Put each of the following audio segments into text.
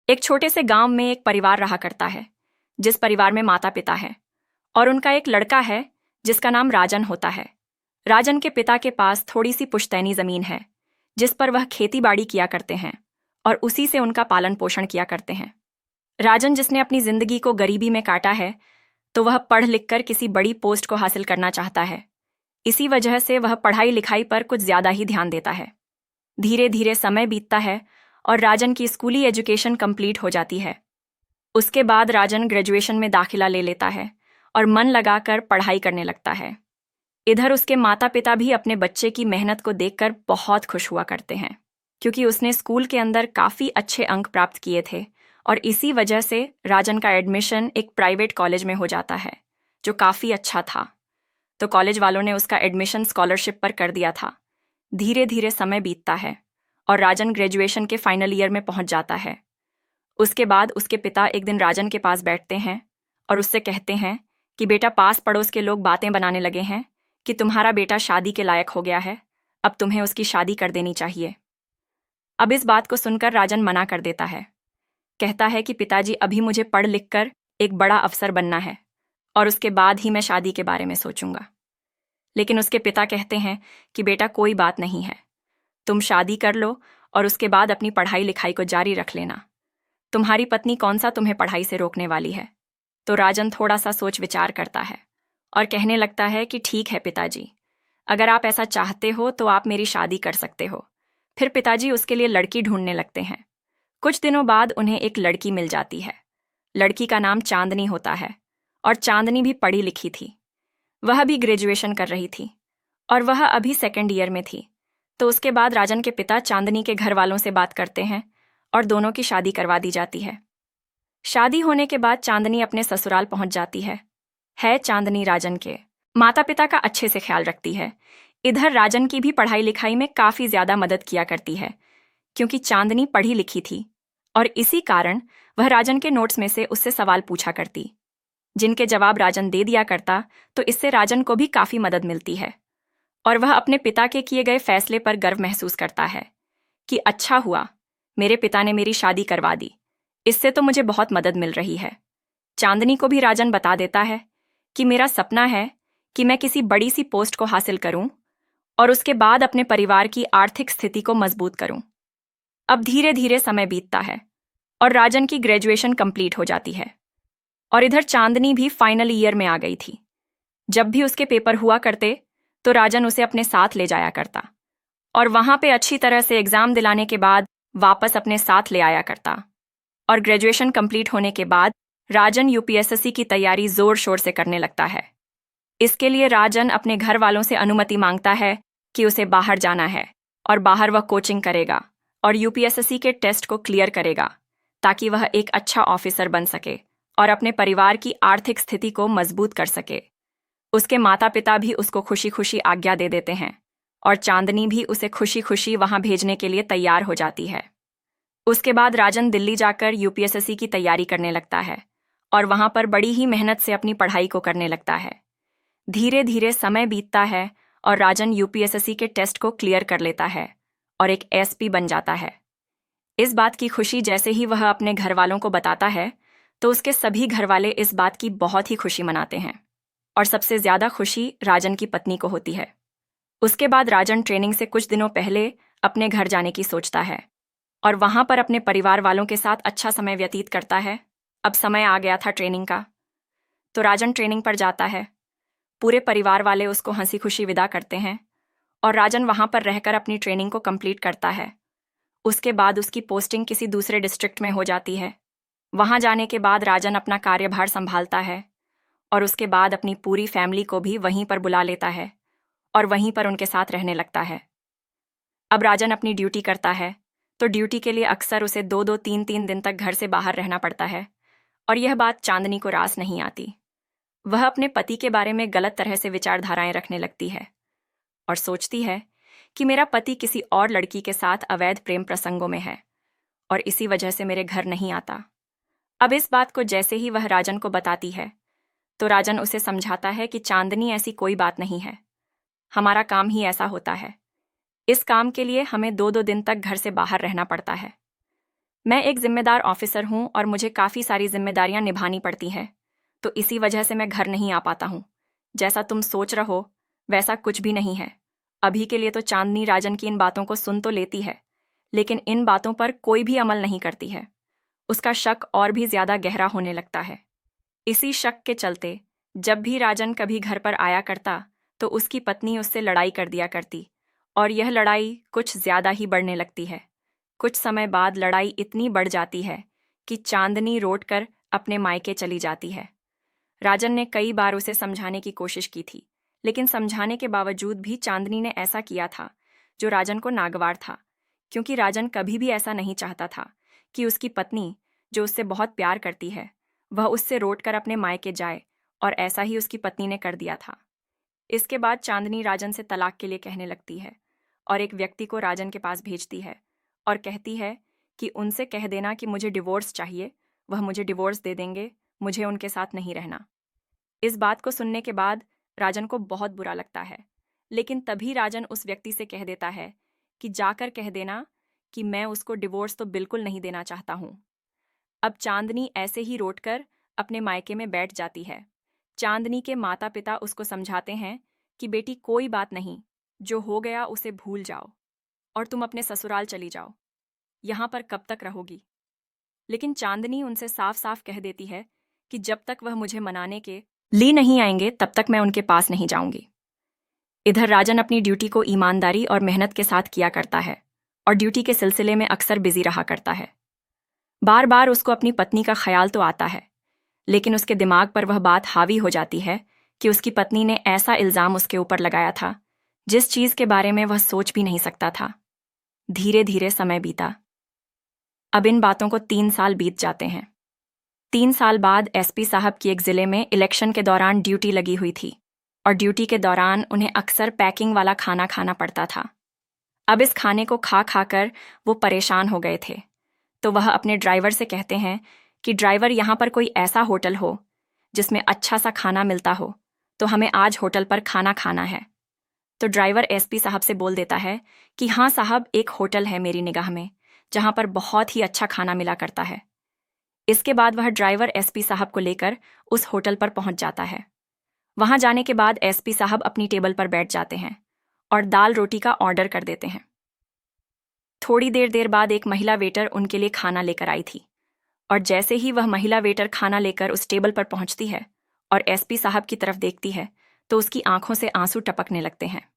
एक छोटे से गांव में एक परिवार रहा करता है, जिस परिवार में माता पिता है और उनका एक लड़का है जिसका नाम राजन होता है। राजन के पिता के पास थोड़ी सी पुश्तैनी जमीन है जिस पर वह खेती बाड़ी किया करते हैं और उसी से उनका पालन पोषण किया करते हैं। राजन, जिसने अपनी जिंदगी को गरीबी में काटा है, तो वह पढ़ लिख कर किसी बड़ी पोस्ट को हासिल करना चाहता है। इसी वजह से वह पढ़ाई लिखाई पर कुछ ज्यादा ही ध्यान देता है। धीरे धीरे समय बीतता है और राजन की स्कूली एजुकेशन कंप्लीट हो जाती है। उसके बाद राजन ग्रेजुएशन में दाखिला ले लेता है और मन लगाकर पढ़ाई करने लगता है। इधर उसके माता पिता भी अपने बच्चे की मेहनत को देखकर बहुत खुश हुआ करते हैं, क्योंकि उसने स्कूल के अंदर काफ़ी अच्छे अंक प्राप्त किए थे और इसी वजह से राजन का एडमिशन एक प्राइवेट कॉलेज में हो जाता है, जो काफ़ी अच्छा था। तो कॉलेज वालों ने उसका एडमिशन स्कॉलरशिप पर कर दिया था। धीरे धीरे समय बीतता है और राजन ग्रेजुएशन के फाइनल ईयर में पहुंच जाता है। उसके बाद उसके पिता एक दिन राजन के पास बैठते हैं और उससे कहते हैं कि बेटा, पास पड़ोस के लोग बातें बनाने लगे हैं कि तुम्हारा बेटा शादी के लायक हो गया है, अब तुम्हें उसकी शादी कर देनी चाहिए। अब इस बात को सुनकर राजन मना कर देता है। कहता है कि पिताजी, अभी मुझे पढ़ लिख कर एक बड़ा अफसर बनना है और उसके बाद ही मैं शादी के बारे में सोचूंगा। लेकिन उसके पिता कहते हैं कि बेटा, कोई बात नहीं है, तुम शादी कर लो और उसके बाद अपनी पढ़ाई लिखाई को जारी रख लेना। तुम्हारी पत्नी कौन सा तुम्हें पढ़ाई से रोकने वाली है। तो राजन थोड़ा सा सोच विचार करता है और कहने लगता है कि ठीक है पिताजी, अगर आप ऐसा चाहते हो तो आप मेरी शादी कर सकते हो। फिर पिताजी उसके लिए लड़की ढूंढने लगते हैं। कुछ दिनों बाद उन्हें एक लड़की मिल जाती है। लड़की का नाम चांदनी होता है और चांदनी भी पढ़ी लिखी थी। वह भी ग्रेजुएशन कर रही थी और वह अभी सेकेंड ईयर में थी। तो उसके बाद राजन के पिता चांदनी के घर वालों से बात करते हैं और दोनों की शादी करवा दी जाती है। शादी होने के बाद चांदनी अपने ससुराल पहुंच जाती है। चांदनी राजन के माता पिता का अच्छे से ख्याल रखती है। इधर राजन की भी पढ़ाई लिखाई में काफ़ी ज़्यादा मदद किया करती है, क्योंकि चांदनी पढ़ी लिखी थी और इसी कारण वह राजन के नोट्स में से उससे सवाल पूछा करती, जिनके जवाब राजन दे दिया करता। तो इससे राजन को भी काफ़ी मदद मिलती है और वह अपने पिता के किए गए फैसले पर गर्व महसूस करता है कि अच्छा हुआ, मेरे पिता ने मेरी शादी करवा दी, इससे तो मुझे बहुत मदद मिल रही है। चांदनी को भी राजन बता देता है कि मेरा सपना है कि मैं किसी बड़ी सी पोस्ट को हासिल करूं और उसके बाद अपने परिवार की आर्थिक स्थिति को मजबूत करूं। अब धीरे धीरे समय बीतता है और राजन की ग्रेजुएशन कंप्लीट हो जाती है और इधर चांदनी भी फाइनल ईयर में आ गई थी। जब भी उसके पेपर हुआ करते तो राजन उसे अपने साथ ले जाया करता और वहां पे अच्छी तरह से एग्जाम दिलाने के बाद वापस अपने साथ ले आया करता। और ग्रेजुएशन कंप्लीट होने के बाद राजन यूपीएसएससी की तैयारी जोर शोर से करने लगता है। इसके लिए राजन अपने घर वालों से अनुमति मांगता है कि उसे बाहर जाना है और बाहर वह कोचिंग करेगा और यूपीएसएससी के टेस्ट को क्लियर करेगा, ताकि वह एक अच्छा ऑफिसर बन सके और अपने परिवार की आर्थिक स्थिति को मजबूत कर सके। उसके माता पिता भी उसको खुशी खुशी आज्ञा दे देते हैं और चांदनी भी उसे खुशी खुशी वहां भेजने के लिए तैयार हो जाती है। उसके बाद राजन दिल्ली जाकर यूपीएसएससी की तैयारी करने लगता है और वहां पर बड़ी ही मेहनत से अपनी पढ़ाई को करने लगता है। धीरे धीरे समय बीतता है और राजन यूपीएसएससी के टेस्ट को क्लियर कर लेता है और एक एसपी बन जाता है। इस बात की खुशी जैसे ही वह अपने घर वालों को बताता है, तो उसके सभी घर वाले इस बात की बहुत ही खुशी मनाते हैं और सबसे ज्यादा खुशी राजन की पत्नी को होती है। उसके बाद राजन ट्रेनिंग से कुछ दिनों पहले अपने घर जाने की सोचता है और वहां पर अपने परिवार वालों के साथ अच्छा समय व्यतीत करता है। अब समय आ गया था ट्रेनिंग का, तो राजन ट्रेनिंग पर जाता है। पूरे परिवार वाले उसको हंसी खुशी विदा करते हैं और राजन वहां पर रहकर अपनी ट्रेनिंग को कंप्लीट करता है। उसके बाद उसकी पोस्टिंग किसी दूसरे डिस्ट्रिक्ट में हो जाती है। वहां जाने के बाद राजन अपना कार्यभार संभालता है और उसके बाद अपनी पूरी फैमिली को भी वहीं पर बुला लेता है और वहीं पर उनके साथ रहने लगता है। अब राजन अपनी ड्यूटी करता है, तो ड्यूटी के लिए अक्सर उसे 2-2, 3-3 दिन तक घर से बाहर रहना पड़ता है और यह बात चांदनी को रास नहीं आती। वह अपने पति के बारे में गलत तरह से विचारधाराएं रखने लगती है और सोचती है कि मेरा पति किसी और लड़की के साथ अवैध प्रेम प्रसंगों में है और इसी वजह से मेरे घर नहीं आता। अब इस बात को जैसे ही वह राजन को बताती है, तो राजन उसे समझाता है कि चांदनी, ऐसी कोई बात नहीं है, हमारा काम ही ऐसा होता है। इस काम के लिए हमें 2-2 दिन तक घर से बाहर रहना पड़ता है। मैं एक जिम्मेदार ऑफिसर हूँ और मुझे काफ़ी सारी जिम्मेदारियां निभानी पड़ती हैं, तो इसी वजह से मैं घर नहीं आ पाता हूँ। जैसा तुम सोच रहे हो वैसा कुछ भी नहीं है। अभी के लिए तो चांदनी राजन की इन बातों को सुन तो लेती है, लेकिन इन बातों पर कोई भी अमल नहीं करती है। उसका शक और भी ज्यादा गहरा होने लगता है। इसी शक के चलते जब भी राजन कभी घर पर आया करता तो उसकी पत्नी उससे लड़ाई कर दिया करती, और यह लड़ाई कुछ ज्यादा ही बढ़ने लगती है। कुछ समय बाद लड़ाई इतनी बढ़ जाती है कि चांदनी रोट कर अपने मायके चली जाती है। राजन ने कई बार उसे समझाने की कोशिश की थी, लेकिन समझाने के बावजूद भी चांदनी ने ऐसा किया था जो राजन को नागवार था, क्योंकि राजन कभी भी ऐसा नहीं चाहता था कि उसकी पत्नी, जो उससे बहुत प्यार करती है, वह उससे रोट कर अपने मायके जाए, और ऐसा ही उसकी पत्नी ने कर दिया था। इसके बाद चांदनी राजन से तलाक के लिए कहने लगती है और एक व्यक्ति को राजन के पास भेजती है और कहती है कि उनसे कह देना कि मुझे डिवोर्स चाहिए, वह मुझे डिवोर्स दे देंगे, मुझे उनके साथ नहीं रहना। इस बात को सुनने के बाद राजन को बहुत बुरा लगता है, लेकिन तभी राजन उस व्यक्ति से कह देता है कि जाकर कह देना कि मैं उसको डिवोर्स तो बिल्कुल नहीं देना चाहता हूँ। अब चांदनी ऐसे ही रोटकर अपने मायके में बैठ जाती है। चांदनी के माता पिता उसको समझाते हैं कि बेटी कोई बात नहीं, जो हो गया उसे भूल जाओ और तुम अपने ससुराल चली जाओ, यहाँ पर कब तक रहोगी। लेकिन चांदनी उनसे साफ साफ कह देती है कि जब तक वह मुझे मनाने के लिए नहीं आएंगे तब तक मैं उनके पास नहीं जाऊंगी। इधर राजन अपनी ड्यूटी को ईमानदारी और मेहनत के साथ किया करता है और ड्यूटी के सिलसिले में अक्सर बिजी रहा करता है। बार बार उसको अपनी पत्नी का ख्याल तो आता है, लेकिन उसके दिमाग पर वह बात हावी हो जाती है कि उसकी पत्नी ने ऐसा इल्जाम उसके ऊपर लगाया था जिस चीज के बारे में वह सोच भी नहीं सकता था। धीरे धीरे समय बीता। अब इन बातों को 3 साल बीत जाते हैं। 3 साल बाद एसपी साहब की एक जिले में इलेक्शन के दौरान ड्यूटी लगी हुई थी, और ड्यूटी के दौरान उन्हें अक्सर पैकिंग वाला खाना खाना पड़ता था। अब इस खाने को खा खाकर वो परेशान हो गए थे, तो वह अपने ड्राइवर से कहते हैं कि ड्राइवर, यहाँ पर कोई ऐसा होटल हो जिसमें अच्छा सा खाना मिलता हो, तो हमें आज होटल पर खाना खाना है। तो ड्राइवर एसपी साहब से बोल देता है कि हाँ साहब, एक होटल है मेरी निगाह में जहाँ पर बहुत ही अच्छा खाना मिला करता है। इसके बाद वह ड्राइवर एसपी साहब को लेकर उस होटल पर पहुंच जाता है। वहां जाने के बाद एसपी साहब अपनी टेबल पर बैठ जाते हैं और दाल रोटी का ऑर्डर कर देते हैं। थोड़ी देर बाद एक महिला वेटर उनके लिए खाना लेकर आई थी, और जैसे ही वह महिला वेटर खाना लेकर उस टेबल पर पहुंचती है और एसपी साहब की तरफ देखती है तो उसकी आंखों से आंसू टपकने लगते हैं।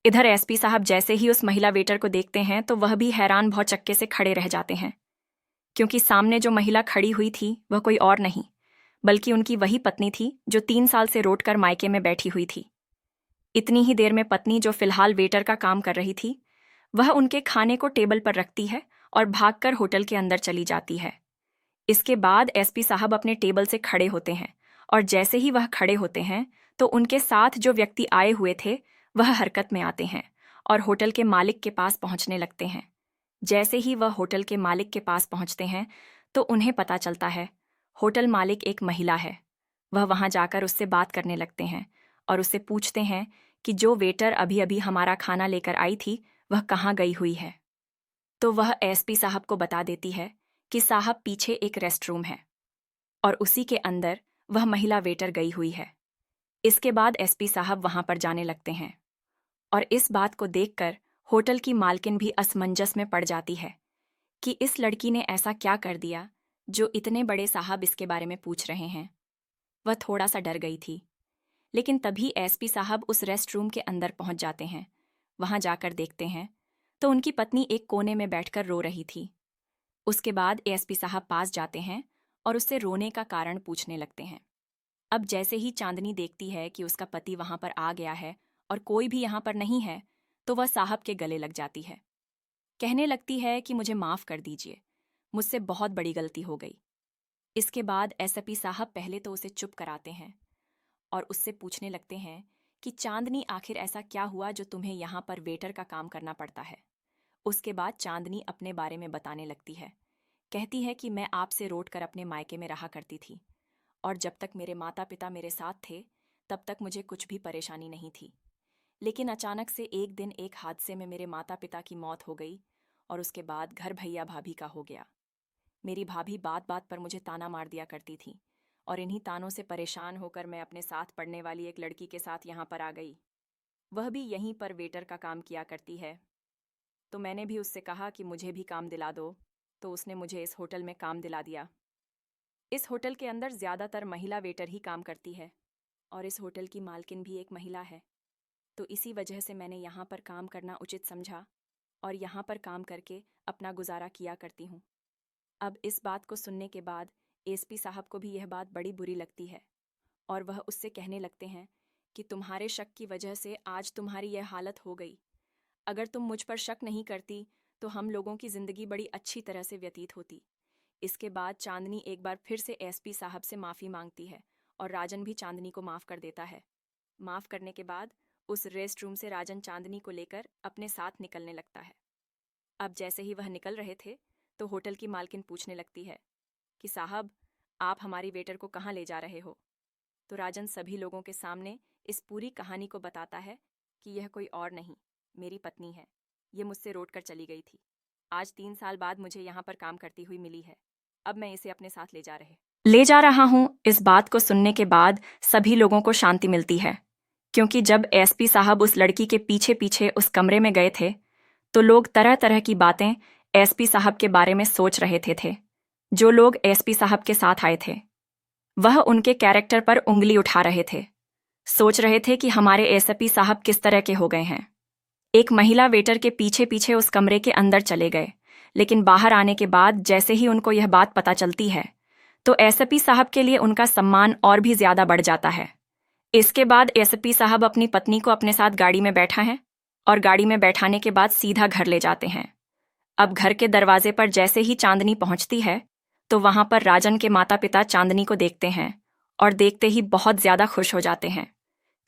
इधर एसपी साहब जैसे ही उस महिला वेटर को देखते हैं तो वह भी हैरान भौचक्के से खड़े रह जाते हैं, क्योंकि सामने जो महिला खड़ी हुई थी वह कोई और नहीं बल्कि उनकी वही पत्नी थी जो 3 साल से रोट कर मायके में बैठी हुई थी। इतनी ही देर में पत्नी, जो फिलहाल वेटर का काम कर रही थी, वह उनके खाने को टेबल पर रखती है और भागकर होटल के अंदर चली जाती है। इसके बाद एसपी साहब अपने टेबल से खड़े होते हैं, और जैसे ही वह खड़े होते हैं तो उनके साथ जो व्यक्ति आए हुए थे वह हरकत में आते हैं और होटल के मालिक के पास पहुंचने लगते हैं। जैसे ही वह होटल के मालिक के पास पहुंचते हैं तो उन्हें पता चलता है होटल मालिक एक महिला है। वह वहां जाकर उससे बात करने लगते हैं और उससे पूछते हैं कि जो वेटर अभी अभी हमारा खाना लेकर आई थी वह कहाँ गई हुई है। तो वह एसपी साहब को बता देती है कि साहब, पीछे एक रेस्ट रूम है और उसी के अंदर वह महिला वेटर गई हुई है। इसके बाद एसपी साहब वहां पर जाने लगते हैं, और इस बात को देखकर होटल की मालकिन भी असमंजस में पड़ जाती है कि इस लड़की ने ऐसा क्या कर दिया जो इतने बड़े साहब इसके बारे में पूछ रहे हैं। वह थोड़ा सा डर गई थी, लेकिन तभी एसपी साहब उस रेस्ट रूम के अंदर पहुंच जाते हैं। वहां जाकर देखते हैं तो उनकी पत्नी एक कोने में बैठकर रो रही थी। उसके बाद एसपी साहब पास जाते हैं और उससे रोने का कारण पूछने लगते हैं। अब जैसे ही चांदनी देखती है कि उसका पति वहां पर आ गया है और कोई भी यहाँ पर नहीं है, तो वह साहब के गले लग जाती है। कहने लगती है कि मुझे माफ कर दीजिए, मुझसे बहुत बड़ी गलती हो गई। इसके बाद एसपी साहब पहले तो उसे चुप कराते हैं और उससे पूछने लगते हैं कि चांदनी, आखिर ऐसा क्या हुआ जो तुम्हें यहाँ पर वेटर का काम करना पड़ता है। उसके बाद चांदनी अपने बारे में बताने लगती है। कहती है कि मैं आपसे रोट कर अपने मायके में रहा करती थी, और जब तक मेरे माता पिता मेरे साथ थे तब तक मुझे कुछ भी परेशानी नहीं थी। लेकिन अचानक से एक दिन एक हादसे में मेरे माता पिता की मौत हो गई, और उसके बाद घर भैया भाभी का हो गया। मेरी भाभी बात बात पर मुझे ताना मार दिया करती थी और इन्हीं तानों से परेशान होकर मैं अपने साथ पढ़ने वाली एक लड़की के साथ यहाँ पर आ गई। वह भी यहीं पर वेटर का काम किया करती है। तो मैंने भी उससे कहा कि मुझे भी काम दिला दो, तो उसने मुझे इस होटल में काम दिला दिया। इस होटल के अंदर ज़्यादातर महिला वेटर ही काम करती है और इस होटल की मालकिन भी एक महिला है। तो इसी वजह से मैंने यहाँ पर काम करना उचित समझा और यहाँ पर काम करके अपना गुजारा किया करती हूँ। अब इस बात को सुनने के बाद एसपी साहब को भी यह बात बड़ी बुरी लगती है और वह उससे कहने लगते हैं कि तुम्हारे शक की वजह से आज तुम्हारी यह हालत हो गई। अगर तुम मुझ पर शक नहीं करती तो हम लोगों की ज़िंदगी बड़ी अच्छी तरह से व्यतीत होती। इसके बाद चांदनी एक बार फिर से एसपी साहब से माफ़ी मांगती है और राजन भी चांदनी को माफ़ कर देता है। माफ़ करने के बाद उस रेस्ट रूम से राजन चांदनी को लेकर अपने साथ निकलने लगता है। अब जैसे ही वह निकल रहे थे तो होटल की मालकिन पूछने लगती है कि साहब, आप हमारी वेटर को कहाँ ले जा रहे हो? तो राजन सभी लोगों के सामने इस पूरी कहानी को बताता है कि यह कोई और नहीं, मेरी पत्नी है। ये मुझसे रोट कर चली गई थी। आज 3 साल बाद मुझे यहाँ पर काम करती हुई मिली है। अब मैं इसे अपने साथ ले जा रहा हूँ। इस बात को सुनने के बाद सभी लोगों को शांति मिलती है, क्योंकि जब एसपी साहब उस लड़की के पीछे पीछे उस कमरे में गए थे तो लोग तरह तरह की बातें एसपी साहब के बारे में सोच रहे थे। जो लोग एसपी साहब के साथ आए थे वह उनके कैरेक्टर पर उंगली उठा रहे थे, सोच रहे थे कि हमारे एसपी साहब किस तरह के हो गए हैं। एक महिला वेटर के पीछे पीछे उस कमरे के अंदर चले गए, लेकिन बाहर आने के बाद जैसे ही उनको यह बात पता चलती है तो एसपी साहब के लिए उनका सम्मान और भी ज्यादा बढ़ जाता है। इसके बाद एसपी साहब अपनी पत्नी को अपने साथ गाड़ी में बैठा है और गाड़ी में बैठाने के बाद सीधा घर ले जाते हैं। अब घर के दरवाजे पर जैसे ही चांदनी पहुंचती है तो वहां पर राजन के माता पिता चांदनी को देखते हैं और देखते ही बहुत ज्यादा खुश हो जाते हैं,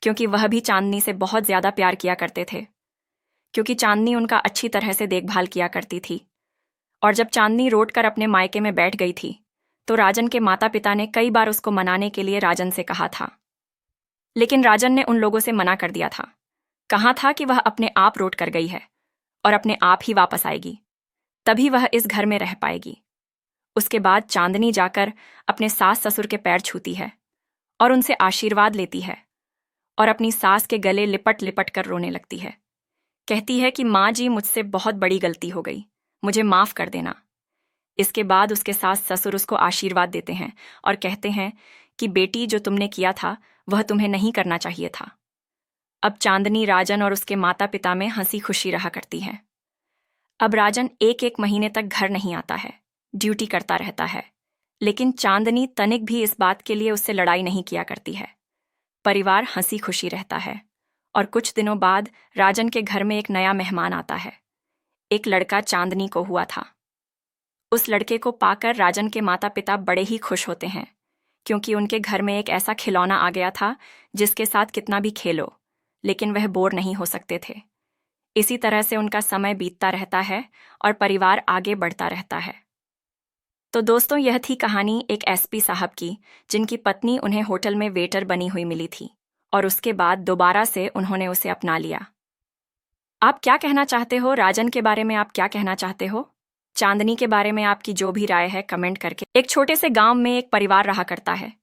क्योंकि वह भी चांदनी से बहुत ज्यादा प्यार किया करते थे, क्योंकि चांदनी उनका अच्छी तरह से देखभाल किया करती थी। और जब चांदनी रोड कर अपने मायके में बैठ गई थी तो राजन के माता पिता ने कई बार उसको मनाने के लिए राजन से कहा था, लेकिन राजन ने उन लोगों से मना कर दिया था। कहा था कि वह अपने आप रोड कर गई है और अपने आप ही वापस आएगी, तभी वह इस घर में रह पाएगी। उसके बाद चांदनी जाकर अपने सास ससुर के पैर छूती है और उनसे आशीर्वाद लेती है और अपनी सास के गले लिपट लिपट कर रोने लगती है। कहती है कि माँ जी, मुझसे बहुत बड़ी गलती हो गई, मुझे माफ़ कर देना। इसके बाद उसके सास ससुर उसको आशीर्वाद देते हैं और कहते हैं कि बेटी, जो तुमने किया था वह तुम्हें नहीं करना चाहिए था। अब चांदनी, राजन और उसके माता पिता में हंसी खुशी रहा करती है। अब राजन एक एक महीने तक घर नहीं आता है, ड्यूटी करता रहता है, लेकिन चांदनी तनिक भी इस बात के लिए उससे लड़ाई नहीं किया करती है। परिवार हंसी खुशी रहता है और कुछ दिनों बाद राजन के घर में एक नया मेहमान आता है। एक लड़का चांदनी को हुआ था। उस लड़के को पाकर राजन के माता पिता बड़े ही खुश होते हैं, क्योंकि उनके घर में एक ऐसा खिलौना आ गया था जिसके साथ कितना भी खेलो लेकिन वह बोर नहीं हो सकते थे। इसी तरह से उनका समय बीतता रहता है और परिवार आगे बढ़ता रहता है। तो दोस्तों, यह थी कहानी एक एसपी साहब की, जिनकी पत्नी उन्हें होटल में वेटर बनी हुई मिली थी और उसके बाद दोबारा से उन्होंने उसे अपना लिया। आप क्या कहना चाहते हो? राजन के बारे में आप क्या कहना चाहते हो? चांदनी के बारे में आपकी जो भी राय है कमेंट करके। एक छोटे से गांव में एक परिवार रहा करता है